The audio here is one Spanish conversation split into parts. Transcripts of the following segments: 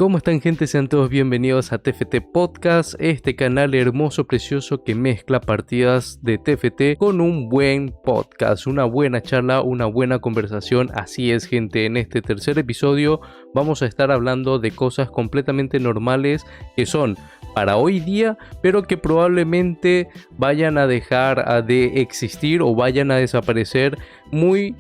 ¿Cómo están, gente? Sean todos bienvenidos a TFT Podcast, este canal hermoso, precioso que mezcla partidas de TFT con un buen podcast, una buena charla, una buena conversación. Así es, gente, en este tercer episodio vamos a estar hablando de cosas completamente normales que son para hoy día, pero que probablemente vayan a dejar de existir o vayan a desaparecer muy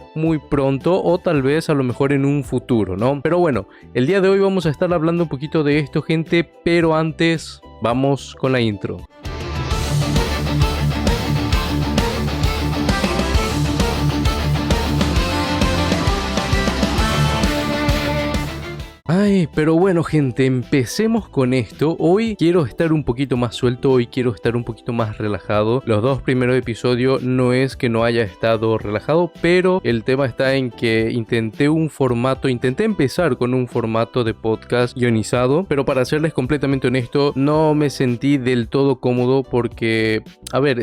pronto, o tal vez a lo mejor en un futuro, ¿no? Pero bueno, el día de hoy vamos a estar hablando un poquito de esto, gente, pero antes vamos con la intro. Pero bueno, gente, empecemos con esto. Hoy quiero estar un poquito más suelto, hoy quiero estar un poquito más relajado. Los dos primeros episodios no es que no haya estado relajado, pero el tema está en que intenté empezar con un formato de podcast guionizado, pero para serles completamente honesto, no me sentí del todo cómodo porque,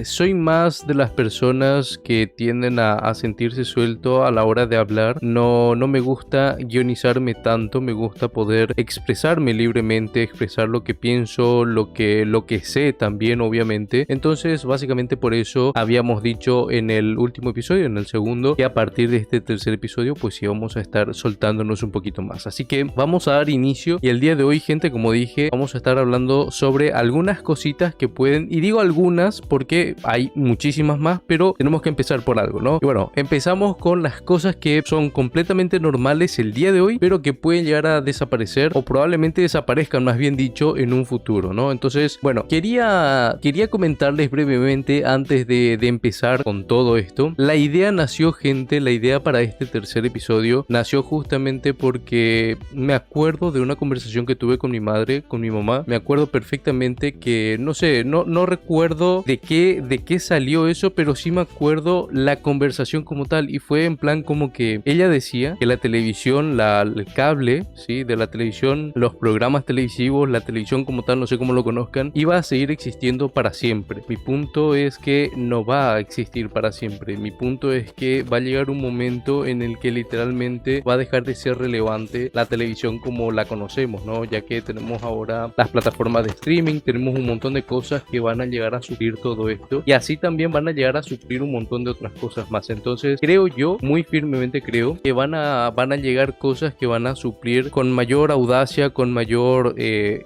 soy más de las personas que tienden a sentirse suelto a la hora de hablar. No me gusta guionizarme tanto, me gusta poder expresarme libremente, expresar lo que pienso, lo que sé también, obviamente. Entonces, básicamente por eso habíamos dicho en el último episodio, en el segundo, que a partir de este tercer episodio, pues íbamos a estar soltándonos un poquito más. Así que vamos a dar inicio, y el día de hoy, gente, como dije, vamos a estar hablando sobre algunas cositas que pueden, y digo algunas porque hay muchísimas más, pero tenemos que empezar por algo, ¿no? Y bueno, empezamos con las cosas que son completamente normales el día de hoy, pero que pueden llegar a desaparecer, o probablemente desaparezcan, más bien dicho, en un futuro, ¿no? Entonces, bueno, quería comentarles brevemente antes de empezar con todo esto. La idea nació, gente, la idea para este tercer episodio nació justamente porque me acuerdo de una conversación que tuve con mi madre, con mi mamá. Me acuerdo perfectamente que, no recuerdo de qué salió eso, pero sí me acuerdo la conversación como tal, y fue en plan como que ella decía que la televisión, el cable, ¿sí?, de la televisión, los programas televisivos, la televisión como tal, no sé cómo lo conozcan, iba a seguir existiendo para siempre. Mi punto es que no va a existir para siempre. Mi punto es que va a llegar un momento en el que literalmente va a dejar de ser relevante la televisión como la conocemos, ¿no? Ya que tenemos ahora las plataformas de streaming, tenemos un montón de cosas que van a llegar a suplir todo esto, y así también van a llegar a suplir un montón de otras cosas más. Entonces, creo yo, muy firmemente creo, que van a llegar cosas que van a suplir con mayor audacia, con mayor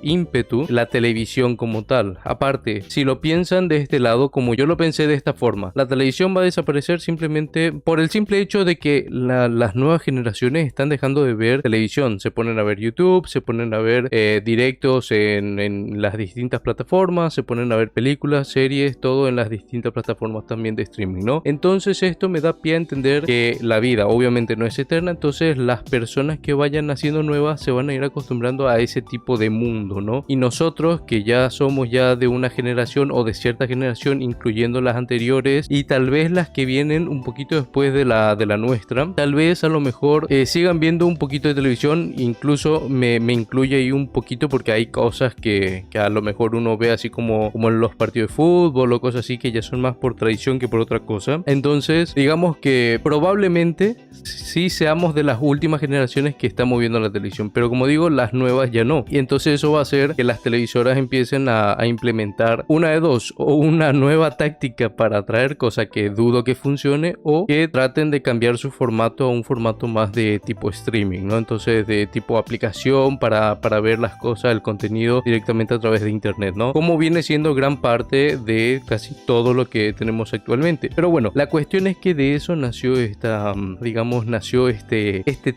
ímpetu la televisión como tal. Aparte, si lo piensan de este lado, como yo lo pensé de esta forma, la televisión va a desaparecer simplemente por el simple hecho de que las nuevas generaciones están dejando de ver televisión, se ponen a ver YouTube, se ponen a ver directos en las distintas plataformas, se ponen a ver películas, series, todo en las distintas plataformas también de streaming, ¿no? Entonces esto me da pie a entender que la vida obviamente no es eterna, entonces las personas que vayan naciendo nuevas se van a ir acostumbrando a ese tipo de mundo, ¿no? Y nosotros, que ya somos ya de una generación o de cierta generación, incluyendo las anteriores y tal vez las que vienen un poquito después de la nuestra, tal vez a lo mejor sigan viendo un poquito de televisión. Incluso me incluye ahí un poquito porque hay cosas que a lo mejor uno ve así como en los partidos de fútbol o cosas así, que ya son más por tradición que por otra cosa. Entonces, digamos que probablemente sí seamos de las últimas generaciones que estamos viendo la televisión, pero como digo, las nuevas ya no. Y entonces eso va a hacer que las televisoras empiecen a implementar una de dos: o una nueva táctica para atraer, cosa que dudo que funcione, o que traten de cambiar su formato a un formato más de tipo streaming, ¿no? Entonces, de tipo aplicación para ver las cosas, el contenido directamente a través de internet, ¿no? Como viene siendo gran parte de casi todo lo que tenemos actualmente. Pero bueno, la cuestión es que de eso nació este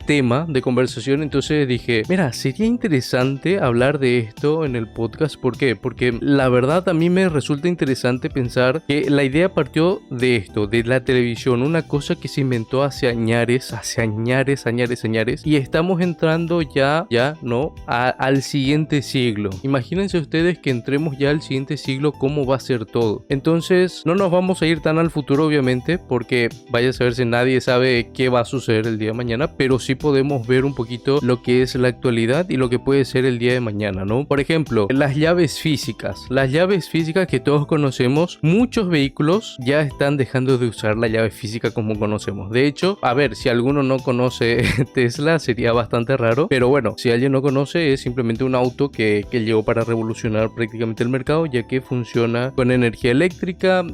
tema de conversación. Entonces dije, mira, sería interesante hablar de esto en el podcast. ¿Por qué? Porque la verdad a mí me resulta interesante pensar que la idea partió de esto, de la televisión, una cosa que se inventó hace añares, y estamos entrando ya, ¿no?, al siguiente siglo. Imagínense ustedes que entremos ya al siguiente siglo, cómo va a ser todo. Entonces, no nos vamos a ir tan al futuro, obviamente, porque vaya a saber si nadie sabe qué va a suceder el día de mañana, pero sí podemos ver un poquito lo que es la actualidad y lo que puede ser el día de mañana, ¿no? Por ejemplo, las llaves físicas. Las llaves físicas que todos conocemos, muchos vehículos ya están dejando de usar la llave física como conocemos. De hecho, a ver, si alguno no conoce Tesla, sería bastante raro, pero bueno, si alguien no conoce, es simplemente un auto que llegó para revolucionar prácticamente el mercado, ya que funciona con energía eléctrica,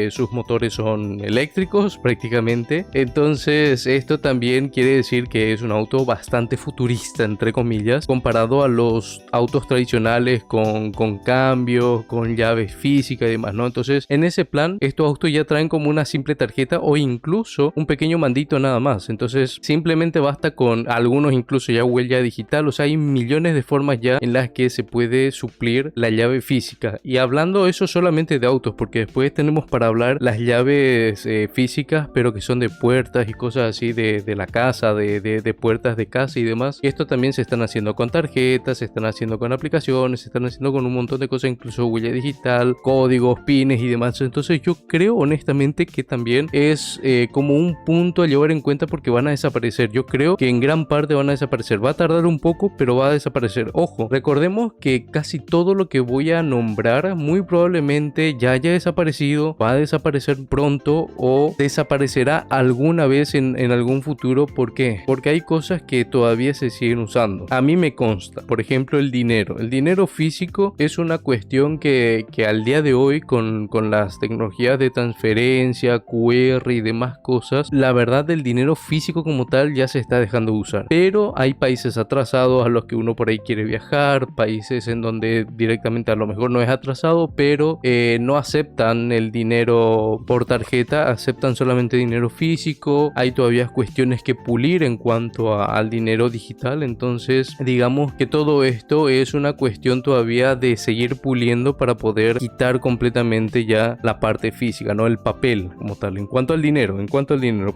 sus motores son eléctricos prácticamente. Entonces esto también quiere decir que es un auto bastante futurista, entre comillas, comparado a los autos tradicionales con cambios, con llaves físicas y demás, ¿no? Entonces en ese plan estos autos ya traen como una simple tarjeta o incluso un pequeño mandito nada más. Entonces simplemente basta con algunos incluso ya huella digital. O sea, hay millones de formas ya en las que se puede suplir la llave física. Y hablando eso solamente de autos, porque después tenemos para hablar las llaves físicas, pero que son de puertas y cosas así de la casa, de puertas de casa y demás. Esto también se están haciendo con tarjetas, se están haciendo con aplicaciones, se están haciendo con un montón de cosas, incluso huella digital, códigos, pines y demás. Entonces yo creo honestamente que también es como un punto a llevar en cuenta, porque van a desaparecer. Yo creo que en gran parte van a desaparecer. Va a tardar un poco, pero va a desaparecer. Ojo, recordemos que casi todo lo que voy a nombrar muy probablemente ya haya desaparecido, va a desaparecer pronto o desaparecerá alguna vez en algún futuro. ¿Por qué? Porque hay cosas que todavía se siguen usando. A mí me consta, por ejemplo, el dinero. El dinero físico es una cuestión que al día de hoy con las tecnologías de transferencia, QR y demás cosas, la verdad el dinero físico como tal ya se está dejando de usar. Pero hay países atrasados a los que uno por ahí quiere viajar, países en donde directamente a lo mejor no es atrasado, pero no aceptan el dinero por tarjeta, aceptan solamente dinero físico. Hay todavía cuestiones que pulir en cuanto al dinero digital. Entonces digamos que todo esto es una cuestión todavía de seguir puliendo para poder quitar completamente ya la parte física, no el papel como tal. En cuanto al dinero,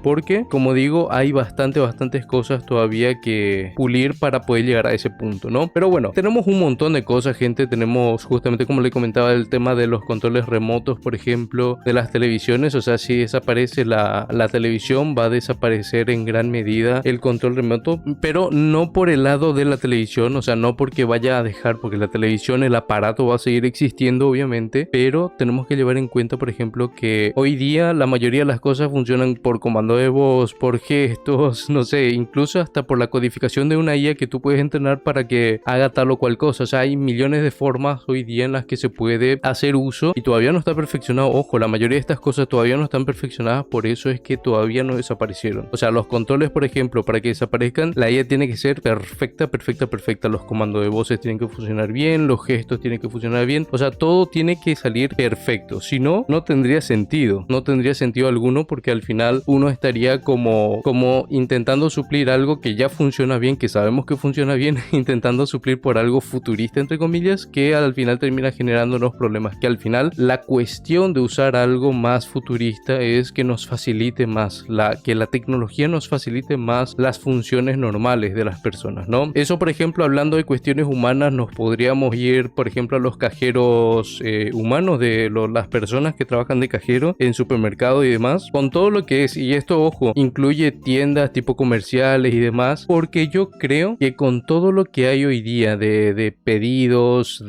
porque como digo, hay bastantes cosas todavía que pulir para poder llegar a ese punto, ¿no? Pero bueno, tenemos un montón de cosas, gente. Tenemos justamente, como le comentaba, el tema de los controles remotos, por ejemplo, de las televisiones. O sea, si desaparece la televisión, va a desaparecer en gran medida el control remoto, pero no por el lado de la televisión. O sea, no porque vaya a dejar, porque la televisión, el aparato va a seguir existiendo obviamente, pero tenemos que llevar en cuenta, por ejemplo, que hoy día la mayoría de las cosas funcionan por comando de voz, por gestos, no sé, incluso hasta por la codificación de una IA que tú puedes entrenar para que haga tal o cual cosa. O sea, hay millones de formas hoy día en las que se puede hacer uso y todavía no está perfeccionado. Ojo, la mayoría de estas cosas todavía no están perfeccionadas, por eso es que todavía no desaparecieron. O sea, los controles, por ejemplo, para que desaparezcan, la IA tiene que ser perfecta. Los comandos de voces tienen que funcionar bien, los gestos tienen que funcionar bien. O sea, todo tiene que salir perfecto. Si no, no tendría sentido. No tendría sentido alguno, porque al final uno estaría como intentando suplir algo que ya funciona bien, que sabemos que funciona bien, intentando suplir por algo futurista, entre comillas, que al final termina generándonos problemas. Que al final la cuestión de usar algo más futurista es que nos facilite más, que la tecnología nos facilite más las funciones normales de las personas, ¿no? Eso, por ejemplo, hablando de cuestiones humanas, nos podríamos ir, por ejemplo, a los cajeros humanos, de las personas que trabajan de cajero en supermercado y demás, con todo lo que es, y esto, ojo, incluye tiendas tipo comerciales y demás, porque yo creo que con todo lo que hay hoy día de pedidos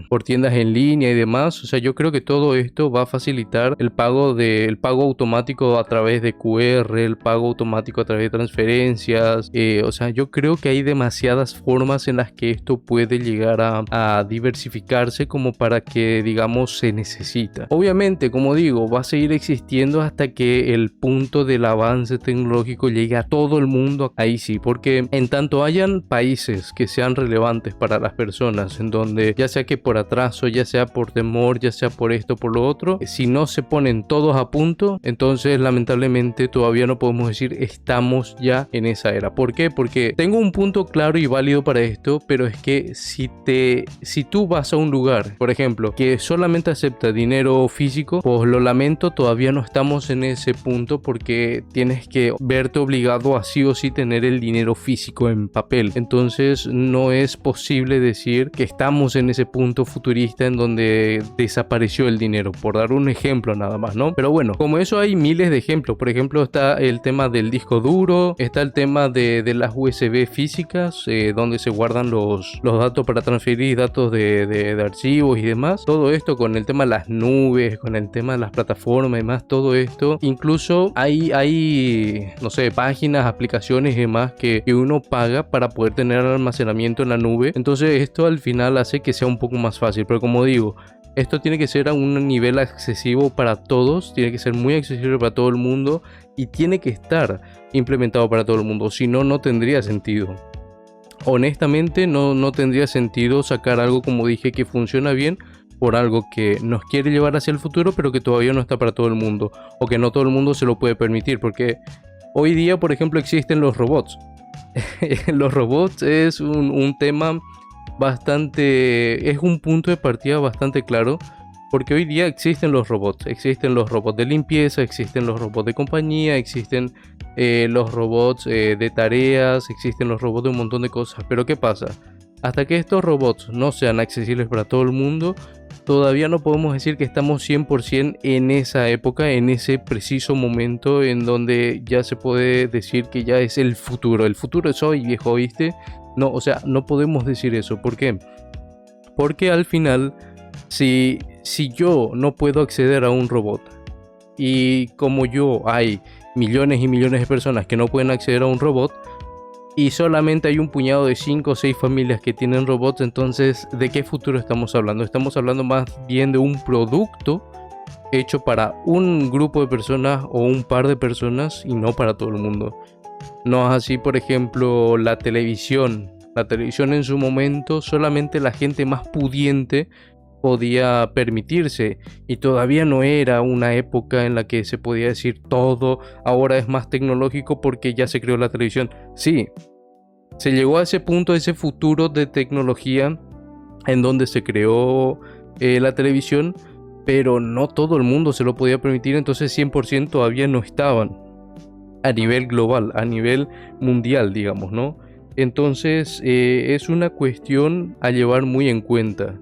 por tiendas en línea y demás, o sea, yo creo que todo esto va a facilitar el pago automático a través de QR, el pago automático a través de transferencias. O sea, yo creo que hay demasiadas formas en las que esto puede llegar a diversificarse como para que, digamos, se necesita. Obviamente, como digo, va a seguir existiendo hasta que el punto del avance tecnológico llegue a todo el mundo. Ahí sí, porque en tanto hayan países que sean relevantes para las personas, en donde ya sea que por atraso, ya sea por temor, ya sea por esto, por lo otro, si no se ponen todos a punto, entonces lamentablemente todavía no podemos decir estamos ya en esa era. ¿Por qué? Porque tengo un punto claro y válido para esto, pero es que si tú vas a un lugar, por ejemplo, que solamente acepta dinero físico, pues lo lamento, todavía no estamos en ese punto, porque tienes que verte obligado a sí o sí tener el dinero físico en papel. Entonces no es posible decir que estamos en ese punto futurista en donde desapareció el dinero, por dar un ejemplo nada más, ¿no? Pero bueno, como eso hay miles de ejemplos. Por ejemplo, está el tema del disco duro, está el tema de las USB nubes físicas donde se guardan los datos para transferir datos de archivos y demás. Todo esto con el tema de las nubes, con el tema de las plataformas y demás, todo esto. Incluso hay no sé, páginas, aplicaciones y demás que uno paga para poder tener almacenamiento en la nube. Entonces esto al final hace que sea un poco más fácil, pero como digo, esto tiene que ser a un nivel accesible para todos, tiene que ser muy accesible para todo el mundo y tiene que estar implementado para todo el mundo, si no, no tendría sentido. Honestamente no tendría sentido sacar algo, como dije, que funciona bien por algo que nos quiere llevar hacia el futuro pero que todavía no está para todo el mundo, o que no todo el mundo se lo puede permitir, porque hoy día, por ejemplo, existen los robots. Los robots es un tema bastante, es un punto de partida bastante claro, porque hoy día existen los robots de limpieza, existen los robots de compañía, existen los robots de tareas, existen los robots de un montón de cosas. Pero ¿qué pasa? Hasta que estos robots no sean accesibles para todo el mundo, todavía no podemos decir que estamos 100% en esa época, en ese preciso momento en donde ya se puede decir que ya es el futuro. El futuro es hoy, viejo, ¿viste? No, o sea, no podemos decir eso. ¿Por qué? Porque al final, si yo no puedo acceder a un robot y como yo hay millones y millones de personas que no pueden acceder a un robot y solamente hay un puñado de 5 o 6 familias que tienen robots, entonces ¿de qué futuro estamos hablando? Estamos hablando más bien de un producto hecho para un grupo de personas o un par de personas y no para todo el mundo. No es así, por ejemplo, la televisión. La televisión en su momento solamente la gente más pudiente podía permitirse, y todavía no era una época en la que se podía decir todo ahora es más tecnológico porque ya se creó la televisión. Sí, se llegó a ese punto, a ese futuro de tecnología en donde se creó la televisión, pero no todo el mundo se lo podía permitir, entonces 100% todavía no estaban a nivel global, a nivel mundial, digamos, ¿no? Entonces es una cuestión a llevar muy en cuenta.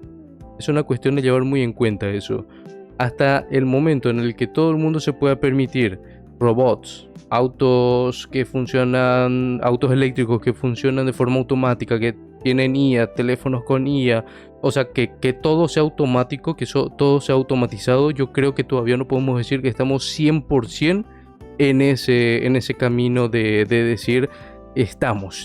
Es una cuestión de llevar muy en cuenta eso. Hasta el momento en el que todo el mundo se pueda permitir robots, autos que funcionan, autos eléctricos que funcionan de forma automática, que tienen IA, teléfonos con IA, o sea, que todo sea automático, que todo sea automatizado, yo creo que todavía no podemos decir que estamos 100% en ese camino de decir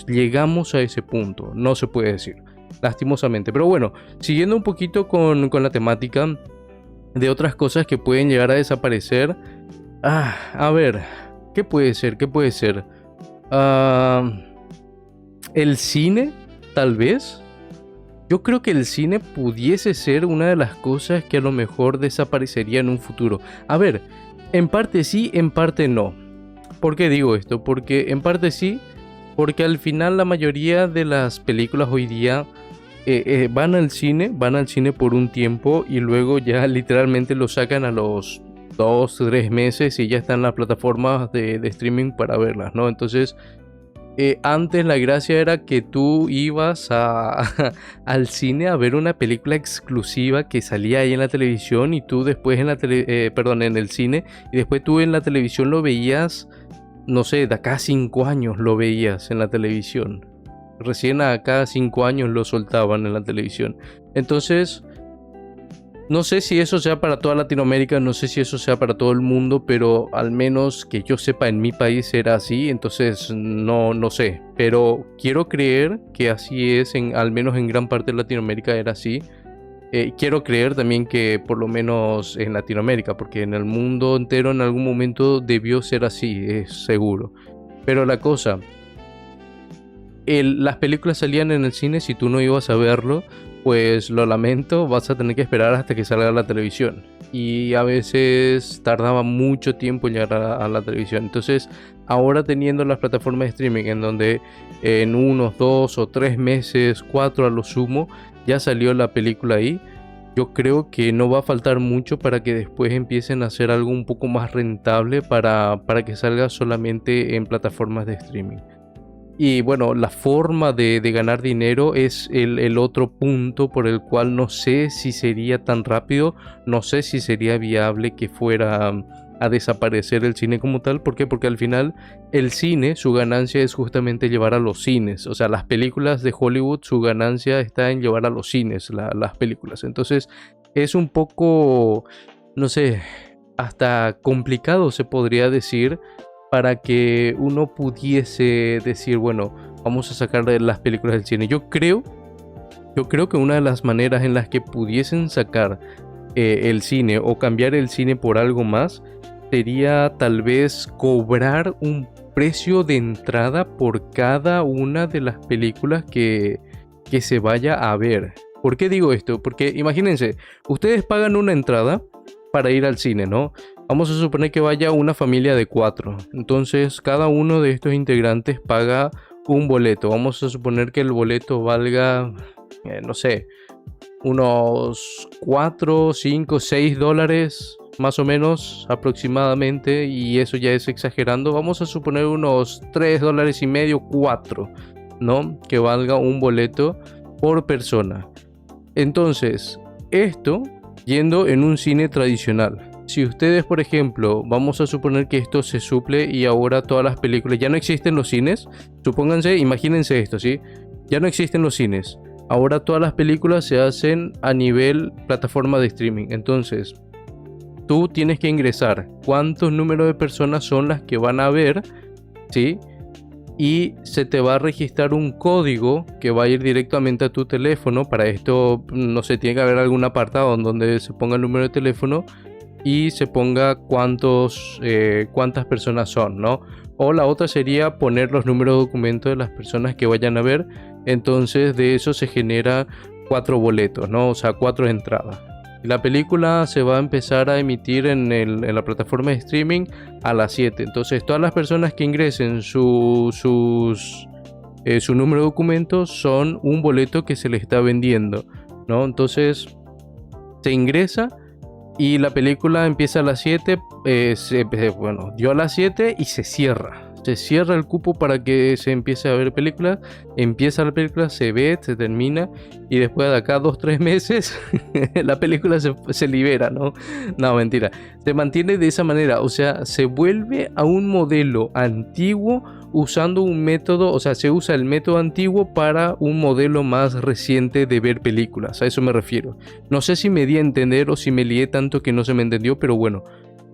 llegamos a ese punto. No se puede decir, lastimosamente. Pero bueno, siguiendo un poquito con la temática de otras cosas que pueden llegar a desaparecer. A ver, ¿qué puede ser? El cine, tal vez. Yo creo que el cine pudiese ser una de las cosas que a lo mejor desaparecería en un futuro. A ver, en parte sí, en parte no. ¿Por qué digo esto? Porque en parte sí, porque al final la mayoría de las películas hoy día van al cine por un tiempo y luego ya literalmente lo sacan a los 2-3 meses y ya están las plataformas de streaming para verlas, ¿no? Entonces, antes la gracia era que tú ibas al cine a ver una película exclusiva que salía ahí en la televisión y tú después en el cine, y después tú en la televisión lo veías, no sé, de acá a 5 años lo veías en la televisión. Recién a cada 5 años lo soltaban en la televisión. Entonces, no sé si eso sea para toda Latinoamérica, no sé si eso sea para todo el mundo, pero al menos que yo sepa en mi país era así, entonces no sé. Pero quiero creer que así es, al menos en gran parte de Latinoamérica era así. Quiero creer también que por lo menos en Latinoamérica, porque en el mundo entero en algún momento debió ser así, es seguro. Pero la cosa, las películas salían en el cine, si tú no ibas a verlo, pues lo lamento, vas a tener que esperar hasta que salga a la televisión. Y a veces tardaba mucho tiempo en llegar a la televisión. Entonces, ahora teniendo las plataformas de streaming en donde en unos 2 o 3 meses, 4 a lo sumo, ya salió la película ahí, yo creo que no va a faltar mucho para que después empiecen a hacer algo un poco más rentable para que salga solamente en plataformas de streaming. Y bueno, la forma de ganar dinero es el otro punto por el cual no sé si sería tan rápido, no sé si sería viable que fuera a desaparecer el cine como tal. ¿Por qué? Porque al final el cine, su ganancia es justamente llevar a los cines. O sea, las películas de Hollywood, su ganancia está en llevar a los cines las películas. Entonces es un poco, no sé, hasta complicado se podría decir, para que uno pudiese decir, bueno, vamos a sacar las películas del cine. Yo creo que una de las maneras en las que pudiesen sacar el cine o cambiar el cine por algo más sería tal vez cobrar un precio de entrada por cada una de las películas que se vaya a ver. ¿Por qué digo esto? Porque imagínense, ustedes pagan una entrada para ir al cine, ¿no? Vamos a suponer que vaya una familia de 4. Entonces cada uno de estos integrantes paga un boleto. Vamos a suponer que el boleto valga, no sé, unos 4, 5, 6 dólares más o menos aproximadamente, y eso ya es exagerando. Vamos a suponer unos 3 dólares y medio, 4, ¿no? Que valga un boleto por persona. Entonces, esto yendo en un cine tradicional. Si ustedes, por ejemplo, vamos a suponer que esto se suple y ahora todas las películas, ya no existen los cines, supónganse, imagínense esto, ¿sí? Ya no existen los cines. Ahora todas las películas se hacen a nivel plataforma de streaming. Entonces, tú tienes que ingresar cuántos números de personas son las que van a ver, ¿sí? Y se te va a registrar un código que va a ir directamente a tu teléfono. Para esto, no sé, tiene que haber algún apartado en donde se ponga el número de teléfono y se ponga cuántas personas son, ¿no? O la otra sería poner los números de documento de las personas que vayan a ver. Entonces de eso se genera 4 boletos, ¿no? O sea, 4 entradas. La película se va a empezar a emitir en la plataforma de streaming a las 7. Entonces todas las personas que ingresen su número de documentos son un boleto que se le está vendiendo, ¿no? Entonces se ingresa y la película empieza a las 7. Dio a las 7 y se cierra. Se cierra el cupo para que se empiece a ver películas. Empieza la película, se ve, se termina. Y después de acá 2-3 meses la película se libera, ¿no? No, mentira. Se mantiene de esa manera. O sea, se vuelve a un modelo antiguo usando un método. O sea, se usa el método antiguo para un modelo más reciente de ver películas. A eso me refiero. No sé si me di a entender o si me lié tanto que no se me entendió, pero bueno.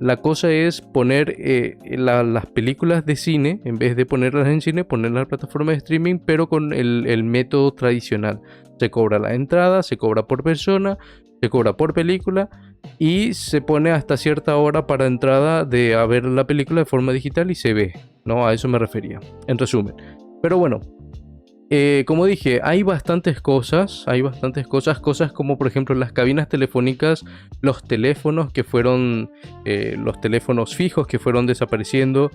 La cosa es poner las películas de cine, en vez de ponerlas en cine, ponerlas en la plataforma de streaming, pero con el método tradicional. Se cobra la entrada, se cobra por persona, se cobra por película y se pone hasta cierta hora para entrada a ver la película de forma digital y se ve, ¿no? A eso me refería, en resumen. Pero bueno. Como dije, hay bastantes cosas, cosas como por ejemplo las cabinas telefónicas, los teléfonos los teléfonos fijos que fueron desapareciendo,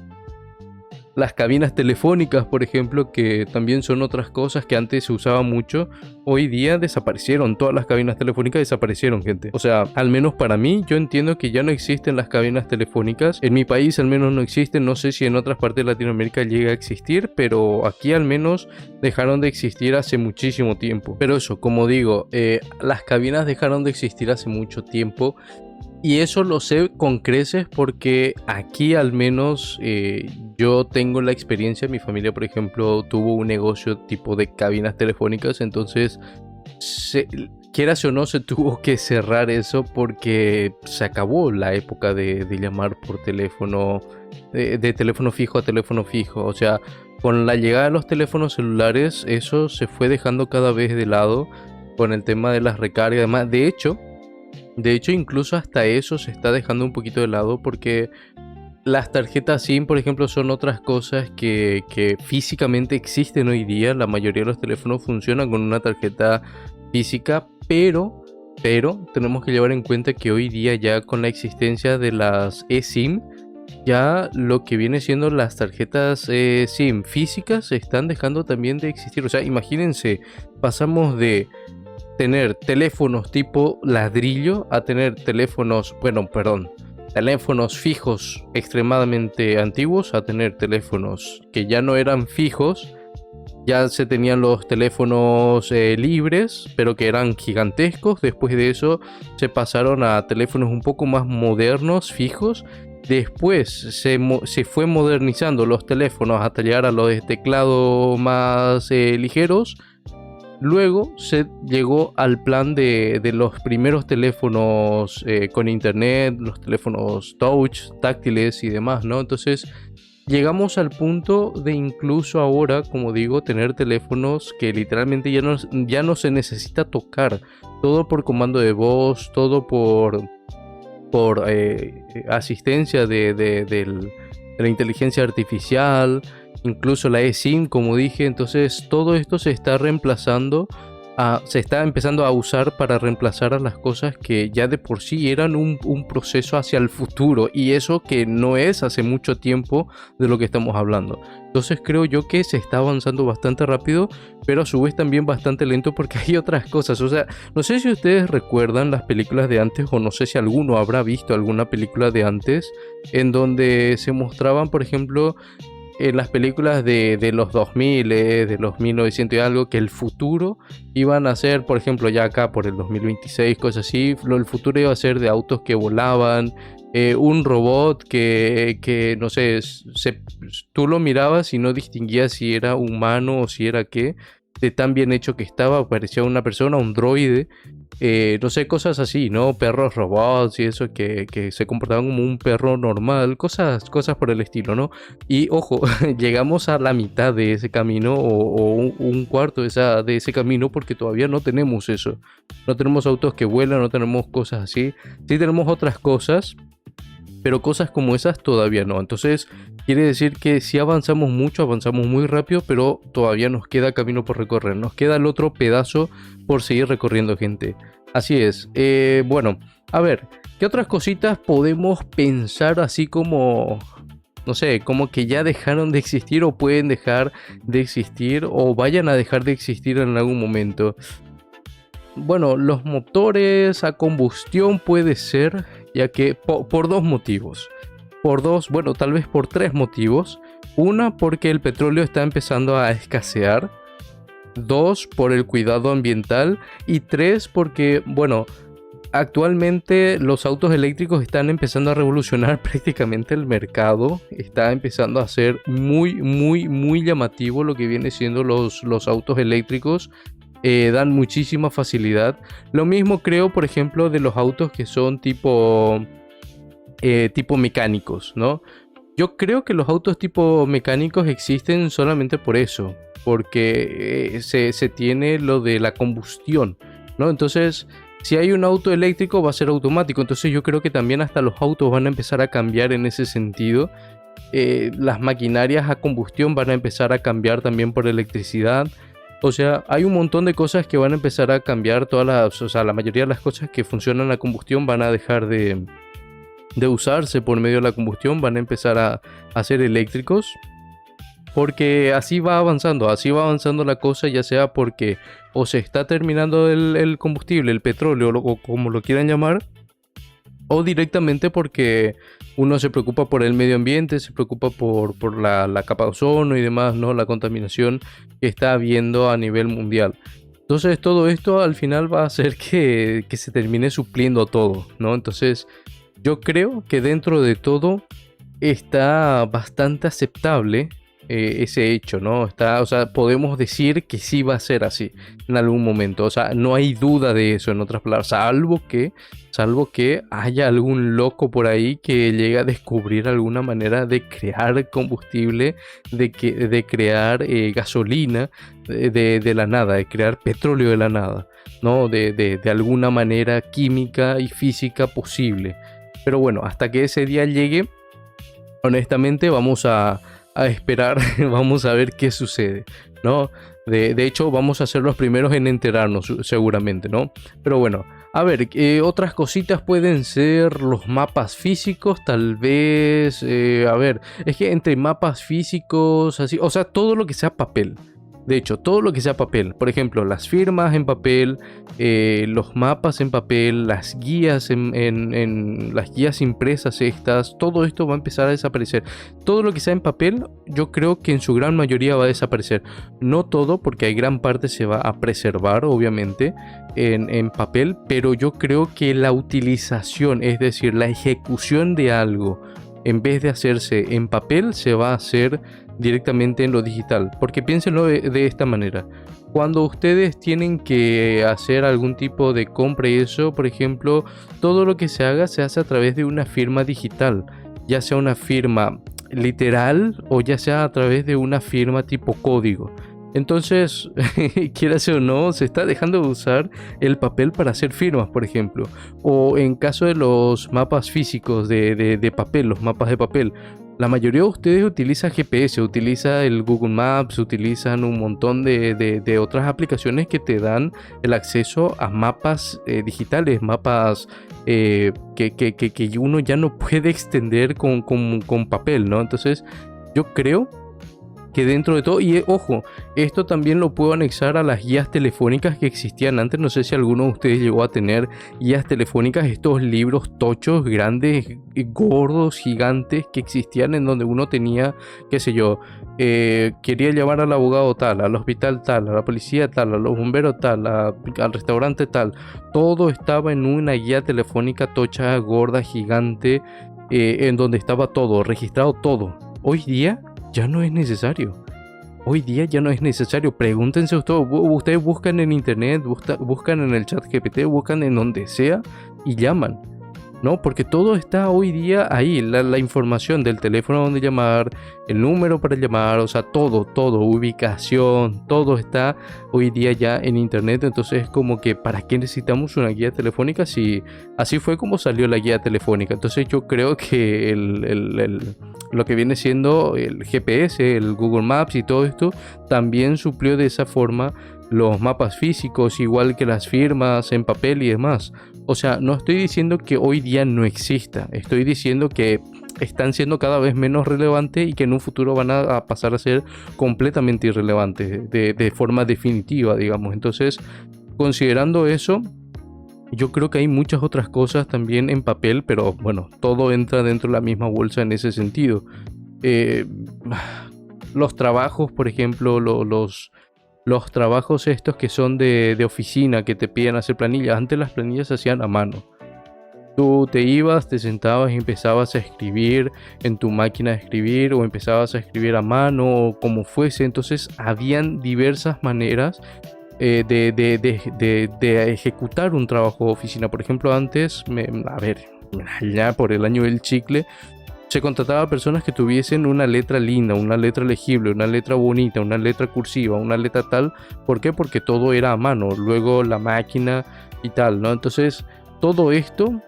las cabinas telefónicas, por ejemplo, que también son otras cosas que antes se usaban mucho, hoy día desaparecieron, todas las cabinas telefónicas desaparecieron, gente. O sea, al menos para mí, yo entiendo que ya no existen las cabinas telefónicas. En mi país al menos no existen, no sé si en otras partes de Latinoamérica llega a existir, pero aquí al menos dejaron de existir hace muchísimo tiempo. Pero eso, como digo, las cabinas dejaron de existir hace mucho tiempo. Y eso lo sé con creces porque aquí al menos yo tengo la experiencia. Mi familia, por ejemplo, tuvo un negocio tipo de cabinas telefónicas. Entonces, quieras o no, se tuvo que cerrar eso porque se acabó la época de llamar por teléfono, de teléfono fijo a teléfono fijo. O sea, con la llegada de los teléfonos celulares, eso se fue dejando cada vez de lado con el tema de las recargas. Además, de hecho, incluso hasta eso se está dejando un poquito de lado porque las tarjetas SIM, por ejemplo, son otras cosas que físicamente existen hoy día. La mayoría de los teléfonos funcionan con una tarjeta física, pero tenemos que llevar en cuenta que hoy día ya con la existencia de las eSIM, ya lo que viene siendo las tarjetas SIM físicas se están dejando también de existir. O sea, imagínense, pasamos de tener teléfonos tipo ladrillo a tener teléfonos fijos extremadamente antiguos a tener teléfonos que ya no eran fijos. Ya se tenían los teléfonos libres, pero que eran gigantescos. Después de eso se pasaron a teléfonos un poco más modernos, fijos. Después se fue modernizando los teléfonos hasta llegar a los de teclado más ligeros. Luego se llegó al plan de los primeros teléfonos con internet, los teléfonos touch, táctiles y demás, ¿no? Entonces llegamos al punto de incluso ahora, como digo, tener teléfonos que literalmente ya no se necesita tocar. Todo por comando de voz, todo por asistencia de la inteligencia artificial, incluso la eSIM, como dije. Entonces todo esto se está se está empezando a usar para reemplazar a las cosas que ya de por sí eran un proceso hacia el futuro, y eso que no es hace mucho tiempo de lo que estamos hablando. Entonces creo yo que se está avanzando bastante rápido, pero a su vez también bastante lento, porque hay otras cosas. O sea, no sé si ustedes recuerdan las películas de antes, o no sé si alguno habrá visto alguna película de antes en donde se mostraban, por ejemplo, en las películas de los 2000, de los 1900 y algo, que el futuro iban a ser, por ejemplo, ya acá por el 2026, cosas así, el futuro iba a ser de autos que volaban, un robot que no sé, tú lo mirabas y no distinguías si era humano o si era qué, de tan bien hecho que estaba, parecía una persona, un droide. No sé, cosas así, ¿no? Perros robots y eso que se comportaban como un perro normal, cosas por el estilo, ¿no? Y ojo, llegamos a la mitad de ese camino, o un cuarto de ese camino, porque todavía no tenemos eso. No tenemos autos que vuelan, no tenemos cosas así. Sí tenemos otras cosas, pero cosas como esas todavía no. Entonces quiere decir que si avanzamos mucho, avanzamos muy rápido, pero todavía nos queda camino por recorrer. Nos queda el otro pedazo por seguir recorriendo, gente. Así es. Bueno, a ver, ¿qué otras cositas podemos pensar así como, no sé, como que ya dejaron de existir o pueden dejar de existir o vayan a dejar de existir en algún momento? Bueno, los motores a combustión puede ser, ya que por dos motivos. Bueno, tal vez por tres motivos. Una, porque el petróleo está empezando a escasear. Dos, por el cuidado ambiental. Y tres, porque, bueno, actualmente los autos eléctricos están empezando a revolucionar prácticamente el mercado. Está empezando a ser muy llamativo lo que viene siendo los autos eléctricos. Dan muchísima facilidad. Lo mismo creo, por ejemplo, de los autos que son tipo mecánicos, ¿no? Yo creo que los autos tipo mecánicos existen solamente por eso, porque se tiene lo de la combustión, ¿no? Entonces, si hay un auto eléctrico va a ser automático. Entonces yo creo que también hasta los autos van a empezar a cambiar en ese sentido. Las maquinarias a combustión van a empezar a cambiar también por electricidad. O sea, hay un montón de cosas que van a empezar a cambiar. O sea, la mayoría de las cosas que funcionan a combustión van a dejar de usarse por medio de la combustión, van a empezar a ser eléctricos, porque así va avanzando la cosa, ya sea porque o se está terminando el combustible, el petróleo, o como lo quieran llamar, o directamente porque uno se preocupa por el medio ambiente, se preocupa por la capa de ozono y demás, ¿no? La contaminación que está habiendo a nivel mundial. Entonces todo esto al final va a hacer que se termine supliendo todo, ¿no? Entonces yo creo que dentro de todo está bastante aceptable ese hecho, ¿no? O sea, podemos decir que sí va a ser así en algún momento. O sea, no hay duda de eso, en otras palabras, salvo que haya algún loco por ahí que llegue a descubrir alguna manera de crear combustible, de crear gasolina de la nada, de crear petróleo de la nada, ¿no? De alguna manera química y física posible. Pero bueno, hasta que ese día llegue, honestamente vamos a esperar, vamos a ver qué sucede, ¿no? De hecho, vamos a ser los primeros en enterarnos, seguramente, ¿no? Pero bueno, a ver, otras cositas pueden ser los mapas físicos, tal vez, a ver, es que entre mapas físicos, así, o sea, todo lo que sea papel. De hecho, todo lo que sea papel, por ejemplo, las firmas en papel, los mapas en papel, las guías en las guías impresas estas, todo esto va a empezar a desaparecer. Todo lo que sea en papel, yo creo que en su gran mayoría va a desaparecer. No todo, porque hay gran parte se va a preservar, obviamente, en papel, pero yo creo que la utilización, es decir, la ejecución de algo en vez de hacerse en papel, se va a hacer directamente en lo digital. Porque piénsenlo de esta manera. Cuando ustedes tienen que hacer algún tipo de compra y eso, por ejemplo, todo lo que se haga se hace a través de una firma digital, ya sea una firma literal o ya sea a través de una firma tipo código. Entonces, quieras o no, se está dejando de usar el papel para hacer firmas, por ejemplo. O en caso de los mapas físicos de papel, los mapas de papel. La mayoría de ustedes utiliza GPS, utiliza el Google Maps, utilizan un montón de otras aplicaciones que te dan el acceso a mapas digitales, mapas que uno ya no puede extender con papel, ¿no? Entonces, yo creo que dentro de todo, y ojo, esto también lo puedo anexar a las guías telefónicas que existían antes. No sé si alguno de ustedes llegó a tener guías telefónicas, estos libros tochos, grandes, gordos, gigantes que existían, en donde uno tenía, qué sé yo, quería llamar al abogado tal, al hospital tal, a la policía tal, a los bomberos tal, al restaurante tal. Todo estaba en una guía telefónica tocha, gorda, gigante, en donde estaba todo, registrado todo. Hoy día ya no es necesario. Hoy día ya no es necesario. Pregúntense ustedes buscan en internet, buscan en el chat GPT, buscan en donde sea y llaman. ¿No? Porque todo está hoy día ahí, la información del teléfono donde llamar, el número para llamar, o sea, todo, ubicación, todo está hoy día ya en internet. Entonces es como que, ¿para qué necesitamos una guía telefónica si así fue como salió la guía telefónica? Entonces yo creo que lo que viene siendo el GPS, el Google Maps y todo esto, también suplió de esa forma los mapas físicos, igual que las firmas en papel y demás. O sea, no estoy diciendo que hoy día no exista, estoy diciendo que están siendo cada vez menos relevantes y que en un futuro van a pasar a ser completamente irrelevantes de forma definitiva, digamos. Entonces, considerando eso, yo creo que hay muchas otras cosas también en papel, pero bueno, todo entra dentro de la misma bolsa en ese sentido. Los trabajos, por ejemplo, los trabajos estos que son de oficina, que te piden hacer planillas. Antes las planillas se hacían a mano. Tú te ibas, te sentabas y empezabas a escribir en tu máquina de escribir, o empezabas a escribir a mano, o como fuese. Entonces habían diversas maneras de ejecutar un trabajo de oficina. Por ejemplo, antes, ya por el año del chicle, se contrataba a personas que tuviesen una letra linda, una letra legible, una letra bonita, una letra cursiva, una letra tal. ¿Por qué? Porque todo era a mano, luego la máquina y tal, ¿no? Entonces, todo esto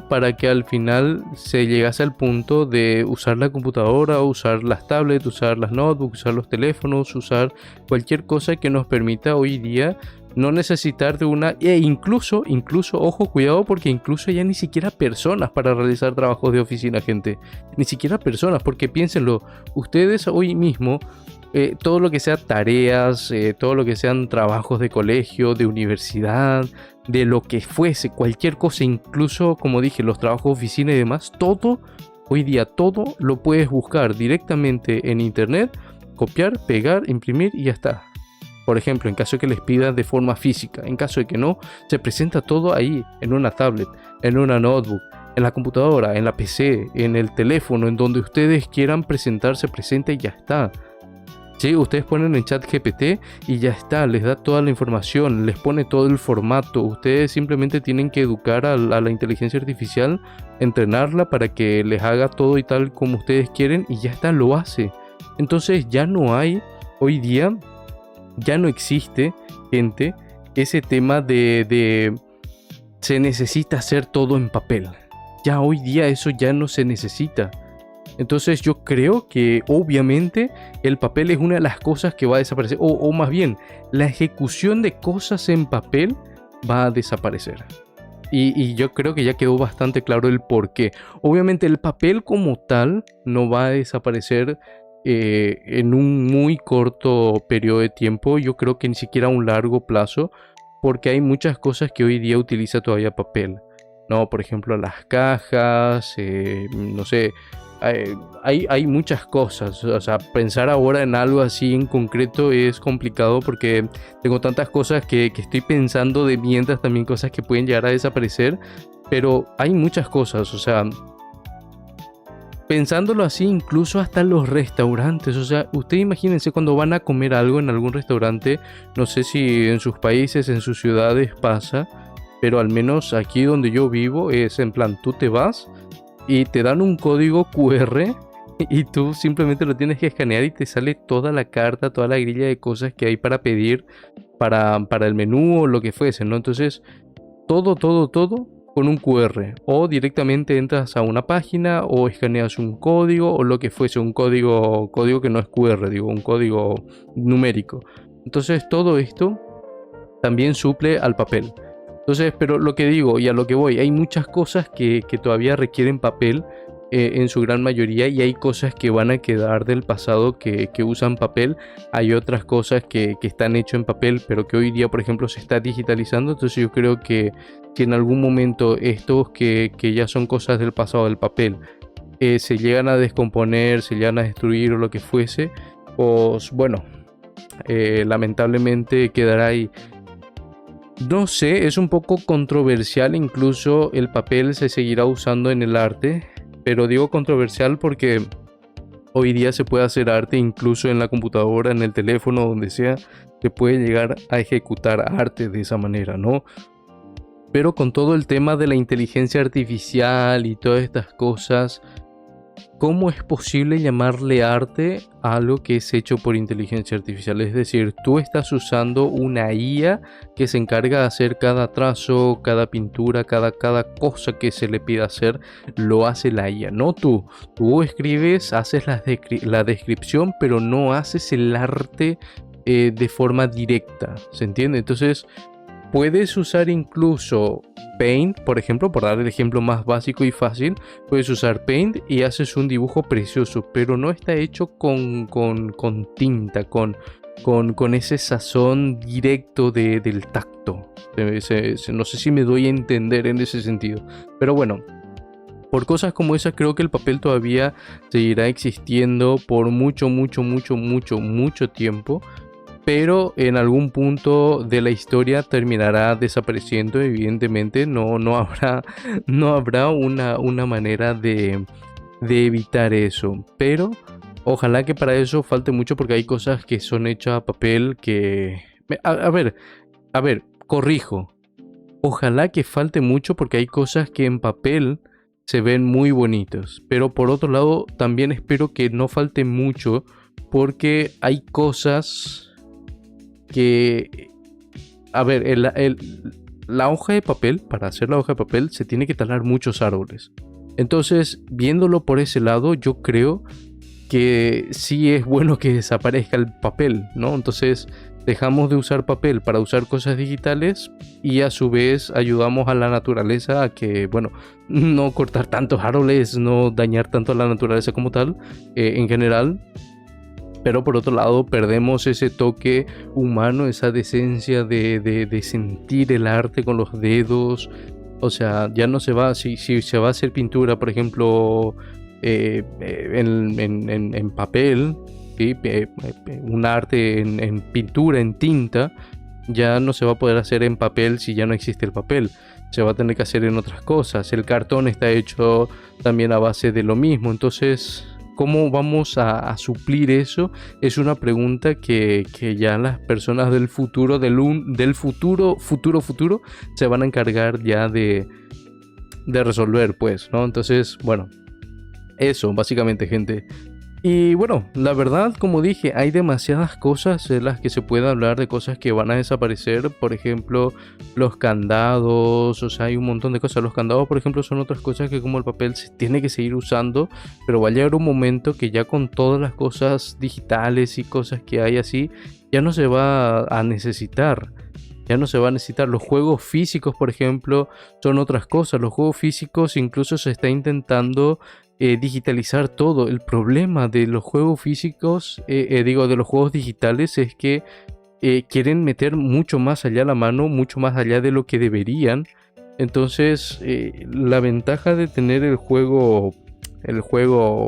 para que al final se llegase al punto de usar la computadora, usar las tablets, usar las notebooks, usar los teléfonos, usar cualquier cosa que nos permita hoy día no necesitar de una, incluso, ojo, cuidado, porque incluso ya ni siquiera personas para realizar trabajos de oficina, gente. Ni siquiera personas, porque piénsenlo, ustedes hoy mismo, todo lo que sea tareas, todo lo que sean trabajos de colegio, de universidad, de lo que fuese, cualquier cosa, incluso, como dije, los trabajos de oficina y demás, todo, hoy día todo lo puedes buscar directamente en internet, copiar, pegar, imprimir y ya está. Por ejemplo, en caso de que les pidan de forma física, en caso de que no, se presenta todo ahí, en una tablet, en una notebook, en la computadora, en la PC, en el teléfono, en donde ustedes quieran presentar, se presenta y ya está. Sí, ustedes ponen en chat GPT y ya está, les da toda la información, les pone todo el formato. Ustedes simplemente tienen que educar a la inteligencia artificial, entrenarla para que les haga todo y tal como ustedes quieren y ya está, lo hace. Entonces ya no hay, hoy día, ya no existe, gente, ese tema de se necesita hacer todo en papel. Ya hoy día eso ya no se necesita. Entonces yo creo que obviamente el papel es una de las cosas que va a desaparecer. O más bien, la ejecución de cosas en papel va a desaparecer. Y yo creo que ya quedó bastante claro el por qué. Obviamente el papel como tal no va a desaparecer en un muy corto periodo de tiempo. Yo creo que ni siquiera a un largo plazo, porque hay muchas cosas que hoy día utiliza todavía papel, ¿no? Por ejemplo, las cajas, no sé, hay muchas cosas. O sea, pensar ahora en algo así en concreto es complicado porque tengo tantas cosas que estoy pensando de mientras, también cosas que pueden llegar a desaparecer, pero hay muchas cosas. O sea, pensándolo así, incluso hasta los restaurantes, o sea, ustedes imagínense cuando van a comer algo en algún restaurante, no sé si en sus países, en sus ciudades pasa, pero al menos aquí donde yo vivo es en plan, tú te vas y te dan un código QR y tú simplemente lo tienes que escanear y te sale toda la carta, toda la grilla de cosas que hay para pedir para el menú o lo que fuese, ¿no? Entonces, todo con un QR. O directamente entras a una página o escaneas un código o lo que fuese, un código que no es QR, digo, un código numérico. Entonces, todo esto también suple al papel. Entonces, pero lo que digo y a lo que voy, hay muchas cosas que todavía requieren papel en su gran mayoría y hay cosas que van a quedar del pasado que usan papel. Hay otras cosas que están hechas en papel, pero que hoy día, por ejemplo, se está digitalizando. Entonces yo creo que en algún momento estos que ya son cosas del pasado del papel se llegan a descomponer, se llegan a destruir o lo que fuese, pues bueno, lamentablemente quedará ahí. No sé, es un poco controversial, incluso el papel se seguirá usando en el arte, pero digo controversial porque hoy día se puede hacer arte incluso en la computadora, en el teléfono, donde sea, se puede llegar a ejecutar arte de esa manera, ¿no? Pero con todo el tema de la inteligencia artificial y todas estas cosas, ¿cómo es posible llamarle arte a algo que es hecho por inteligencia artificial? Es decir, tú estás usando una IA que se encarga de hacer cada trazo, cada pintura, cada cosa que se le pida hacer, lo hace la IA, no tú. Tú escribes, haces la descripción, pero no haces el arte de forma directa, ¿se entiende? Entonces, puedes usar incluso Paint, por ejemplo, por dar el ejemplo más básico y fácil, puedes usar Paint y haces un dibujo precioso, pero no está hecho con tinta, con ese sazón directo del tacto. No sé si me doy a entender en ese sentido, pero bueno. Por cosas como esas creo que el papel todavía seguirá existiendo por mucho tiempo, pero en algún punto de la historia terminará desapareciendo. Evidentemente no habrá una manera de evitar eso, pero ojalá que para eso falte mucho, porque hay cosas que son hechas a papel que... A ver, corrijo, ojalá que falte mucho porque hay cosas que en papel se ven muy bonitos, pero por otro lado también espero que no falte mucho porque hay cosas que, a ver, la hoja de papel, para hacer la hoja de papel se tiene que talar muchos árboles. Entonces, viéndolo por ese lado, yo creo que sí es bueno que desaparezca el papel, ¿no? Entonces, dejamos de usar papel para usar cosas digitales y a su vez ayudamos a la naturaleza a que, bueno, no cortar tantos árboles, no dañar tanto a la naturaleza como tal, en general. Pero por otro lado perdemos ese toque humano, esa decencia de sentir el arte con los dedos. O sea, ya no se va, si se va a hacer pintura, por ejemplo, en papel, ¿sí? Un arte en pintura, en tinta, ya no se va a poder hacer en papel si ya no existe el papel. Se va a tener que hacer en otras cosas. El cartón está hecho también a base de lo mismo. Entonces, ¿cómo vamos a suplir eso? Es una pregunta que ya las personas del futuro, del futuro, se van a encargar ya de resolver, pues, ¿no? Entonces, bueno, eso, básicamente, gente. Y bueno, la verdad, como dije, hay demasiadas cosas de las que se puede hablar, de cosas que van a desaparecer. Por ejemplo, los candados, o sea, hay un montón de cosas. Los candados, por ejemplo, son otras cosas que como el papel se tiene que seguir usando, pero va a llegar un momento que ya con todas las cosas digitales y cosas que hay así, ya no se va a necesitar. Ya no se va a necesitar. Los juegos físicos, por ejemplo, son otras cosas. Los juegos físicos incluso se está intentando digitalizar todo. El problema de los juegos físicos, de los juegos digitales, es que quieren meter mucho más allá la mano, mucho más allá de lo que deberían. Entonces, la ventaja de tener el juego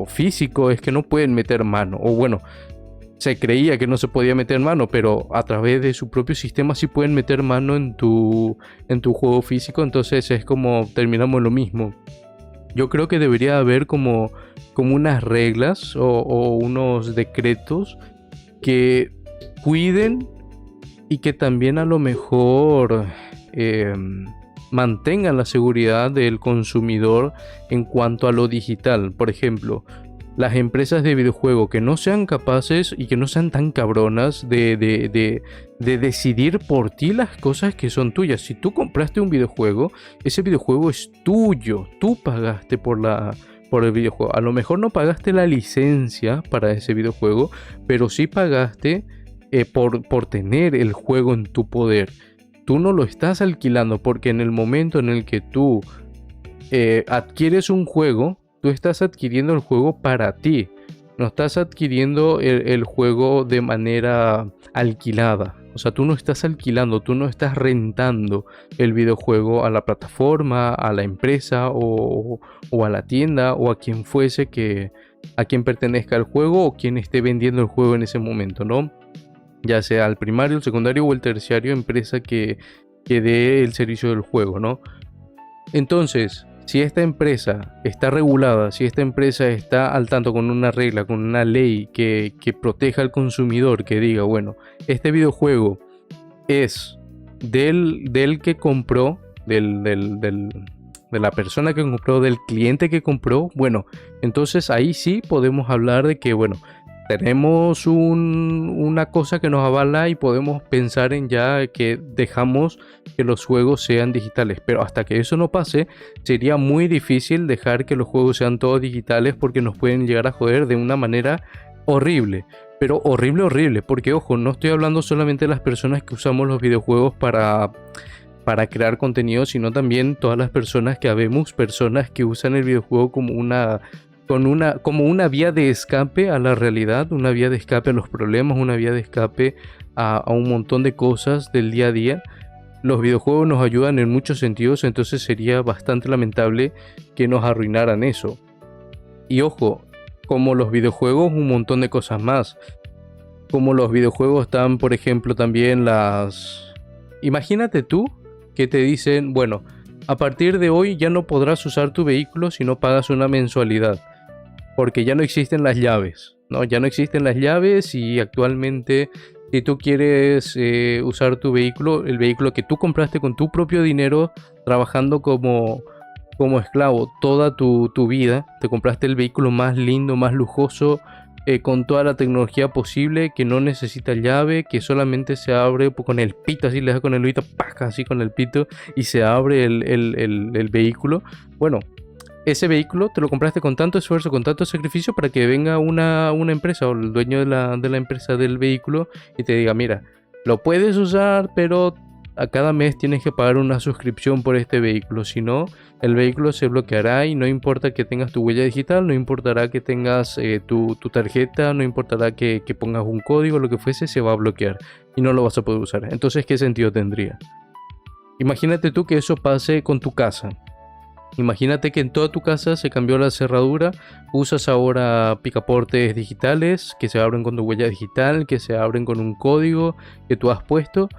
físico es que no pueden meter mano. O bueno, se creía que no se podía meter mano, pero a través de su propio sistema sí pueden meter mano en tu juego físico. Entonces es como terminamos lo mismo. Yo creo que debería haber como unas reglas o unos decretos que cuiden y que también a lo mejor mantengan la seguridad del consumidor en cuanto a lo digital. Por ejemplo, las empresas de videojuego que no sean capaces y que no sean tan cabronas de decidir por ti las cosas que son tuyas. Si tú compraste un videojuego, ese videojuego es tuyo. Tú pagaste por el videojuego. A lo mejor no pagaste la licencia para ese videojuego, pero sí pagaste por tener el juego en tu poder. Tú no lo estás alquilando, porque en el momento en el que tú adquieres un juego, tú estás adquiriendo el juego para ti. No estás adquiriendo el juego de manera alquilada. O sea, tú no estás alquilando, tú no estás rentando el videojuego a la plataforma, a la empresa o a la tienda o a quien fuese a quien pertenezca el juego o quien esté vendiendo el juego en ese momento, ¿no? Ya sea el primario, el secundario o el terciario, empresa que dé el servicio del juego, ¿no? Entonces, si esta empresa está regulada, si esta empresa está al tanto con una regla, con una ley que proteja al consumidor, que diga, bueno, este videojuego es del que compró, de la persona que compró, del cliente que compró, bueno, entonces ahí sí podemos hablar de que, bueno, tenemos una cosa que nos avala y podemos pensar en ya que dejamos que los juegos sean digitales. Pero hasta que eso no pase, sería muy difícil dejar que los juegos sean todos digitales, porque nos pueden llegar a joder de una manera horrible. Pero horrible, horrible. Porque ojo, no estoy hablando solamente de las personas que usamos los videojuegos para crear contenido, sino también todas las personas que habemos, personas que usan el videojuego como una vía de escape a la realidad, una vía de escape a los problemas, una vía de escape a un montón de cosas del día a día. Los videojuegos nos ayudan en muchos sentidos, entonces sería bastante lamentable que nos arruinaran eso. Y ojo, como los videojuegos, un montón de cosas más. Como los videojuegos están, por ejemplo, también Imagínate tú que te dicen, bueno, a partir de hoy ya no podrás usar tu vehículo si no pagas una mensualidad, porque ya no existen las llaves, ¿no? Ya no existen las llaves y actualmente si tú quieres usar tu vehículo, el vehículo que tú compraste con tu propio dinero, trabajando como esclavo toda tu vida, te compraste el vehículo más lindo, más lujoso, con toda la tecnología posible, que no necesita llave, que solamente se abre con el pito, así le das con el pito, ¡paca! Así con el pito y se abre el vehículo. Bueno, ese vehículo te lo compraste con tanto esfuerzo, con tanto sacrificio, para que venga una empresa o el dueño de la empresa del vehículo y te diga, mira, lo puedes usar, pero a cada mes tienes que pagar una suscripción por este vehículo. Si no, el vehículo se bloqueará y no importa que tengas tu huella digital, no importará que tengas tu tarjeta, no importará que pongas un código, lo que fuese, se va a bloquear y no lo vas a poder usar. Entonces, ¿qué sentido tendría? Imagínate tú que eso pase con tu casa. Imagínate que en toda tu casa se cambió la cerradura, usas ahora picaportes digitales que se abren con tu huella digital, que se abren con un código que tú has puesto,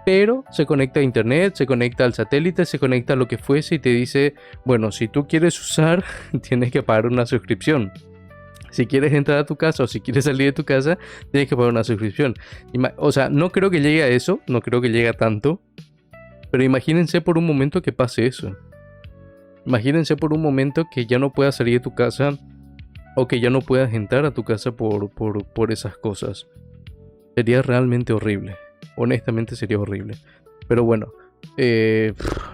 pero se conecta a internet, se conecta al satélite, se conecta a lo que fuese y te dice, bueno, si tú quieres usar, tienes que pagar una suscripción. Si quieres entrar a tu casa o si quieres salir de tu casa, tienes que pagar una suscripción. O sea, no creo que llegue a eso, no creo que llegue a tanto, pero imagínense por un momento que pase eso. Imagínense por un momento que ya no puedas salir de tu casa o que ya no puedas entrar a tu casa por esas cosas. Sería realmente horrible. Honestamente sería horrible. Pero bueno,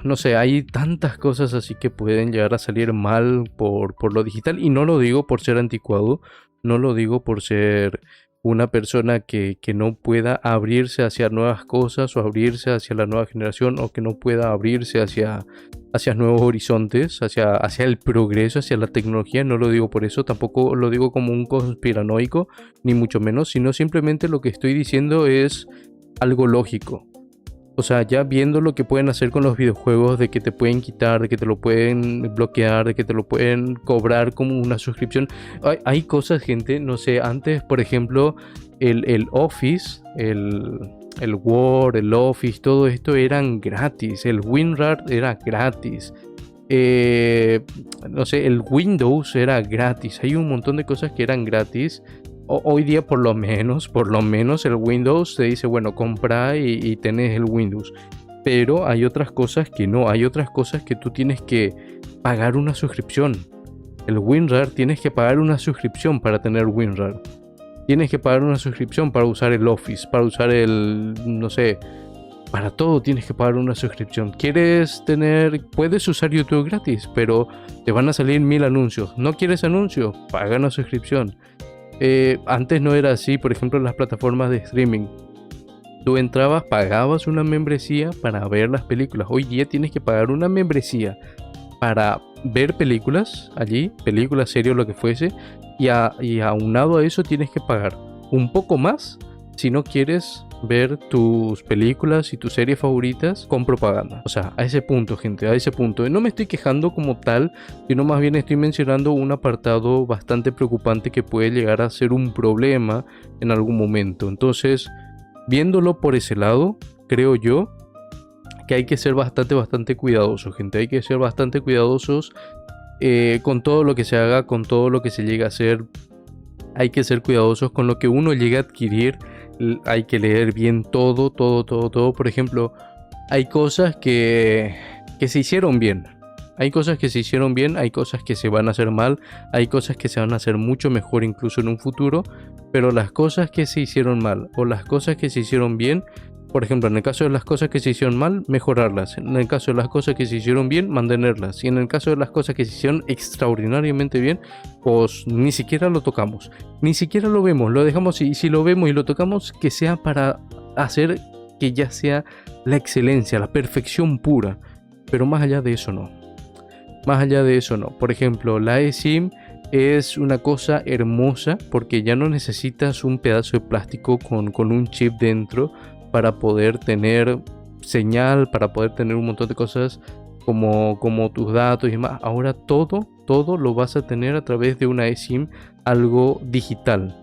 no sé, hay tantas cosas así que pueden llegar a salir mal por lo digital. Y no lo digo por ser anticuado, no lo digo por ser una persona que no pueda abrirse hacia nuevas cosas o abrirse hacia la nueva generación, o que no pueda abrirse hacia nuevos horizontes, hacia el progreso, hacia la tecnología. No lo digo por eso, tampoco lo digo como un conspiranoico, ni mucho menos, sino simplemente lo que estoy diciendo es algo lógico. O sea, ya viendo lo que pueden hacer con los videojuegos, de que te pueden quitar, de que te lo pueden bloquear, de que te lo pueden cobrar como una suscripción. Hay cosas, gente, no sé, antes, por ejemplo, el Office, el Word, el Office, todo esto eran gratis. El WinRAR era gratis. no sé, el Windows era gratis. Hay un montón de cosas que eran gratis. Hoy día por lo menos el Windows te dice, bueno, compra y tenés el Windows. Pero hay otras cosas que no, hay otras cosas que tú tienes que pagar una suscripción. El WinRAR tienes que pagar una suscripción para tener WinRAR. Tienes que pagar una suscripción para usar el Office, para usar el, no sé, para todo tienes que pagar una suscripción. Puedes usar YouTube gratis, pero te van a salir 1000 anuncios. ¿No quieres anuncios? Paga una suscripción. Antes no era así, por ejemplo, en las plataformas de streaming. Tú entrabas, pagabas una membresía para ver las películas. Hoy día tienes que pagar una membresía para ver películas allí, películas, series, lo que fuese. Y aunado a eso tienes que pagar un poco más si no quieres ver tus películas y tus series favoritas con propaganda. O sea, a ese punto, gente, a ese punto. Y no me estoy quejando como tal, sino más bien estoy mencionando un apartado bastante preocupante que puede llegar a ser un problema en algún momento. Entonces, viéndolo por ese lado, creo yo que hay que ser bastante cuidadosos, gente. Hay que ser bastante cuidadosos con todo lo que se haga, con todo lo que se llegue a hacer. Hay que ser cuidadosos con lo que uno llega a adquirir. Hay que leer bien todo. Por ejemplo, hay cosas que se hicieron bien. Hay cosas que se hicieron bien, hay cosas que se van a hacer mal, hay cosas que se van a hacer mucho mejor incluso en un futuro. Pero las cosas que se hicieron mal o las cosas que se hicieron bien, por ejemplo, en el caso de las cosas que se hicieron mal, mejorarlas. En el caso de las cosas que se hicieron bien, mantenerlas. Y en el caso de las cosas que se hicieron extraordinariamente bien, pues ni siquiera lo tocamos. Ni siquiera lo vemos, lo dejamos. Y si lo vemos y lo tocamos, que sea para hacer que ya sea la excelencia, la perfección pura. Pero más allá de eso no. Más allá de eso no. Por ejemplo, la eSIM es una cosa hermosa porque ya no necesitas un pedazo de plástico con un chip dentro para poder tener señal, para poder tener un montón de cosas como tus datos y demás. Ahora todo lo vas a tener a través de una eSIM, algo digital.